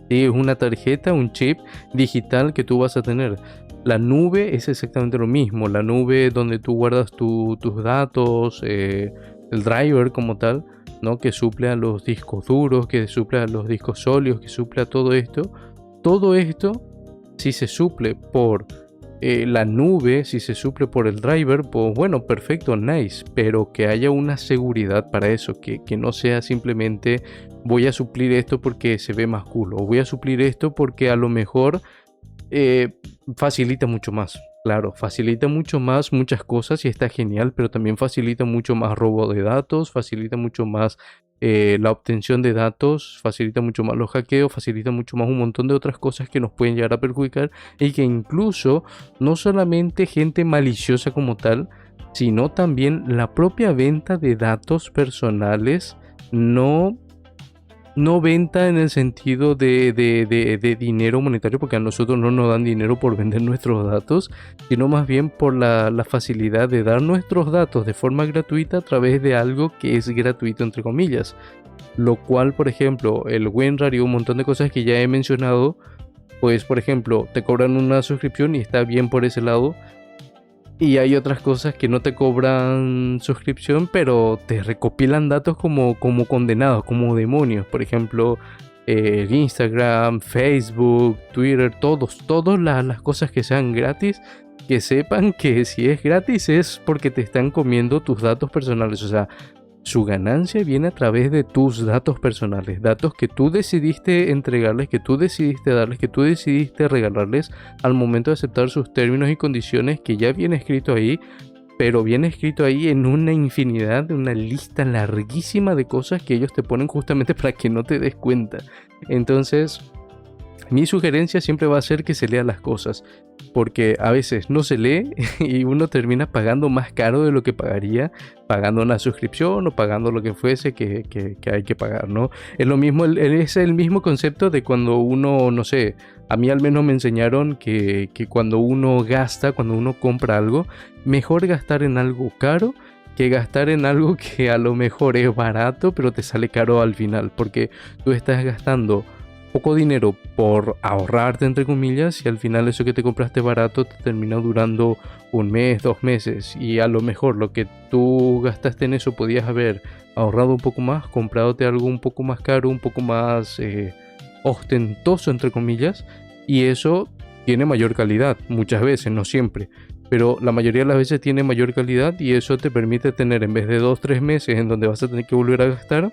Sí, es una tarjeta, un chip digital que tú vas a tener. La nube es exactamente lo mismo. La nube donde tú guardas tus datos, el driver como tal, ¿no? Que suple a los discos duros, que suple a los discos sólidos, que suple a todo esto. Todo esto, si se suple por la nube, si se suple por el driver, pues bueno, perfecto, nice. Pero que haya una seguridad para eso, que no sea simplemente voy a suplir esto porque se ve más cool, o voy a suplir esto porque a lo mejor facilita mucho más. Claro, facilita mucho más muchas cosas y está genial, pero también facilita mucho más robo de datos, facilita mucho más la obtención de datos, facilita mucho más los hackeos, facilita mucho más un montón de otras cosas que nos pueden llegar a perjudicar y que incluso no solamente gente maliciosa como tal, sino también la propia venta de datos personales, no venta en el sentido de dinero monetario, porque a nosotros no nos dan dinero por vender nuestros datos, sino más bien por la facilidad de dar nuestros datos de forma gratuita a través de algo que es gratuito entre comillas. Lo cual, por ejemplo, el WinRAR y un montón de cosas que ya he mencionado, pues por ejemplo, te cobran una suscripción y está bien por ese lado. Y hay otras cosas que no te cobran suscripción, pero te recopilan datos como condenados, como demonios. Por ejemplo, Instagram, Facebook, Twitter, todas las cosas que sean gratis, que sepan que si es gratis es porque te están comiendo tus datos personales. O sea, su ganancia viene a través de tus datos personales, datos que tú decidiste entregarles, que tú decidiste darles, que tú decidiste regalarles al momento de aceptar sus términos y condiciones, que ya viene escrito ahí, pero viene escrito ahí en una infinidad, de una lista larguísima de cosas que ellos te ponen justamente para que no te des cuenta. Entonces, mi sugerencia siempre va a ser que se lean las cosas, porque a veces no se lee y uno termina pagando más caro de lo que pagaría pagando una suscripción o pagando lo que fuese que hay que pagar, ¿no? Es lo mismo, es el mismo concepto de cuando uno, no sé, a mí al menos me enseñaron que cuando uno gasta, cuando uno compra algo, mejor gastar en algo caro que gastar en algo que a lo mejor es barato pero te sale caro al final, porque tú estás gastando poco dinero por ahorrarte entre comillas y al final eso que te compraste barato te termina durando un mes, 2 meses y a lo mejor lo que tú gastaste en eso podías haber ahorrado un poco más, comprándote algo un poco más caro, un poco más ostentoso entre comillas y eso tiene mayor calidad muchas veces, no siempre. Pero la mayoría de las veces tiene mayor calidad y eso te permite tener en vez de 2, 3 meses en donde vas a tener que volver a gastar,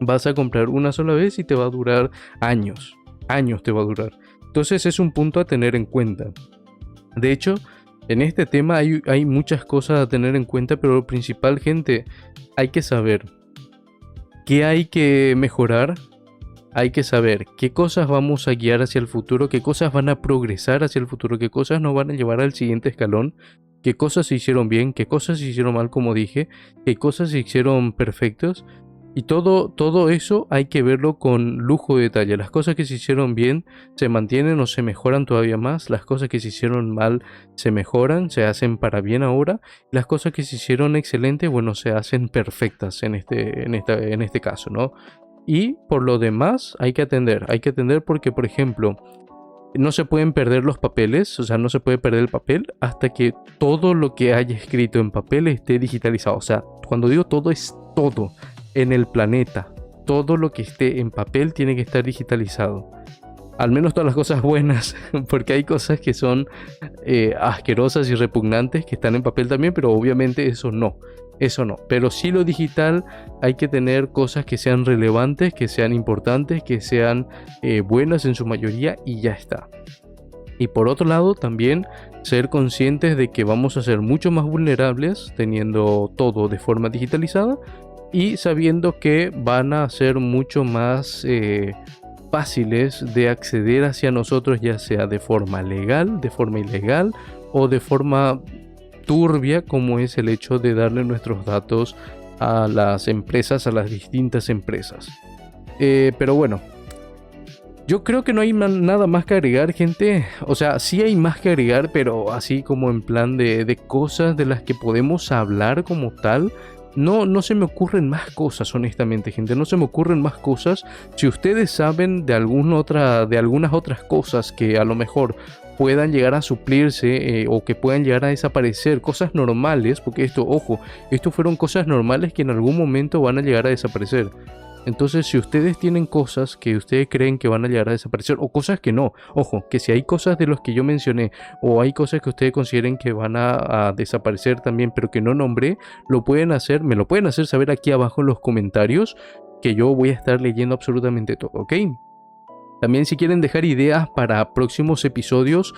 vas a comprar una sola vez y te va a durar años, años te va a durar. Entonces es un punto a tener en cuenta. De hecho, en este tema hay muchas cosas a tener en cuenta, pero lo principal, gente, hay que saber qué hay que mejorar, hay que saber qué cosas vamos a guiar hacia el futuro, qué cosas van a progresar hacia el futuro, qué cosas nos van a llevar al siguiente escalón, qué cosas se hicieron bien, qué cosas se hicieron mal como dije, qué cosas se hicieron perfectos. Y todo eso hay que verlo con lujo de detalle. Las cosas que se hicieron bien se mantienen o se mejoran todavía más. Las cosas que se hicieron mal se mejoran, se hacen para bien ahora. Las cosas que se hicieron excelentes, bueno, se hacen perfectas en este caso, ¿no? Y por lo demás hay que atender porque, por ejemplo, no se pueden perder los papeles, o sea, no se puede perder el papel hasta que todo lo que haya escrito en papel esté digitalizado. O sea, cuando digo todo es todo. En el planeta, todo lo que esté en papel tiene que estar digitalizado. Al menos todas las cosas buenas, porque hay cosas que son asquerosas y repugnantes que están en papel también, pero obviamente eso no. Pero sí lo digital hay que tener cosas que sean relevantes, que sean importantes, que sean buenas en su mayoría y ya está. Y por otro lado también ser conscientes de que vamos a ser mucho más vulnerables teniendo todo de forma digitalizada. Y sabiendo que van a ser mucho más fáciles de acceder hacia nosotros, ya sea de forma legal, de forma ilegal o de forma turbia, como es el hecho de darle nuestros datos a las empresas, a las distintas empresas. Pero bueno, yo creo que no hay nada más que agregar, gente. O sea, sí hay más que agregar, pero así como en plan de cosas de las que podemos hablar como tal. No se me ocurren más cosas, honestamente, gente. No se me ocurren más cosas. Si ustedes saben de algunas otras cosas que a lo mejor puedan llegar a suplirse o que puedan llegar a desaparecer, cosas normales, porque esto fueron cosas normales que en algún momento van a llegar a desaparecer. Entonces, si ustedes tienen cosas que ustedes creen que van a llegar a desaparecer o cosas que no, que si hay cosas de los que yo mencioné o hay cosas que ustedes consideren que van a desaparecer también, pero que no nombré, me lo pueden hacer saber aquí abajo en los comentarios, que yo voy a estar leyendo absolutamente todo, ¿ok? También si quieren dejar ideas para próximos episodios,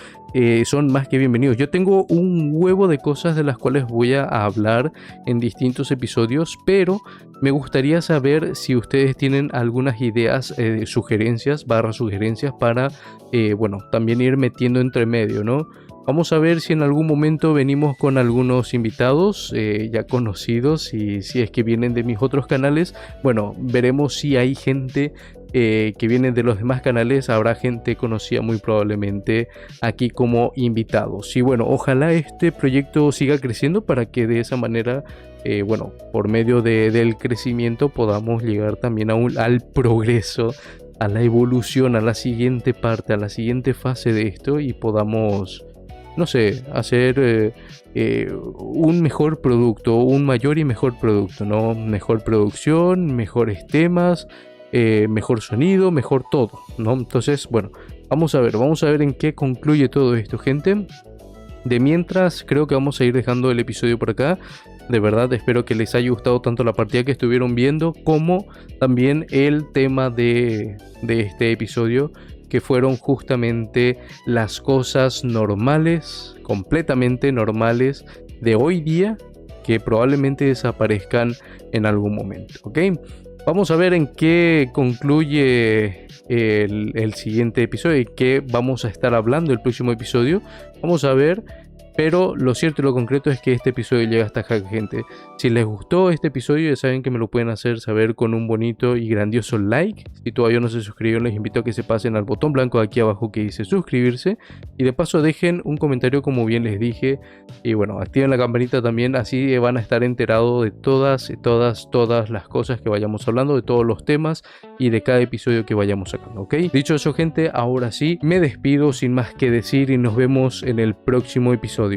son más que bienvenidos. Yo tengo un huevo de cosas de las cuales voy a hablar en distintos episodios, pero me gustaría saber si ustedes tienen algunas ideas, sugerencias para, también ir metiendo entre medio, ¿no? Vamos a ver si en algún momento venimos con algunos invitados ya conocidos y si es que vienen de mis otros canales. Bueno, veremos si hay gente que viene de los demás canales. Habrá gente conocida muy probablemente aquí como invitados. Y bueno, ojalá este proyecto siga creciendo para que de esa manera, por medio del crecimiento podamos llegar también al progreso, a la evolución, a la siguiente parte, a la siguiente fase de esto y podamos, no sé, hacer un mejor producto, un mayor y mejor producto, ¿no? Mejor producción, mejores temas, mejor sonido, mejor todo, ¿no? Entonces, bueno, vamos a ver en qué concluye todo esto, gente. De mientras, creo que vamos a ir dejando el episodio por acá. De verdad, espero que les haya gustado tanto la partida que estuvieron viendo como también el tema de este episodio, que fueron justamente las cosas normales, completamente normales de hoy día, que probablemente desaparezcan en algún momento, ¿ok? Vamos a ver en qué concluye el siguiente episodio y qué vamos a estar hablando el próximo episodio. Vamos a ver Pero lo cierto y lo concreto es que este episodio llega hasta acá, gente. Si les gustó este episodio, ya saben que me lo pueden hacer saber con un bonito y grandioso like. Si todavía no se suscribieron, les invito a que se pasen al botón blanco de aquí abajo que dice suscribirse. Y de paso dejen un comentario como bien les dije. Y bueno, activen la campanita también, así van a estar enterados de todas las cosas que vayamos hablando, de todos los temas y de cada episodio que vayamos sacando, ¿ok? Dicho eso, gente, ahora sí, me despido sin más que decir y nos vemos en el próximo episodio.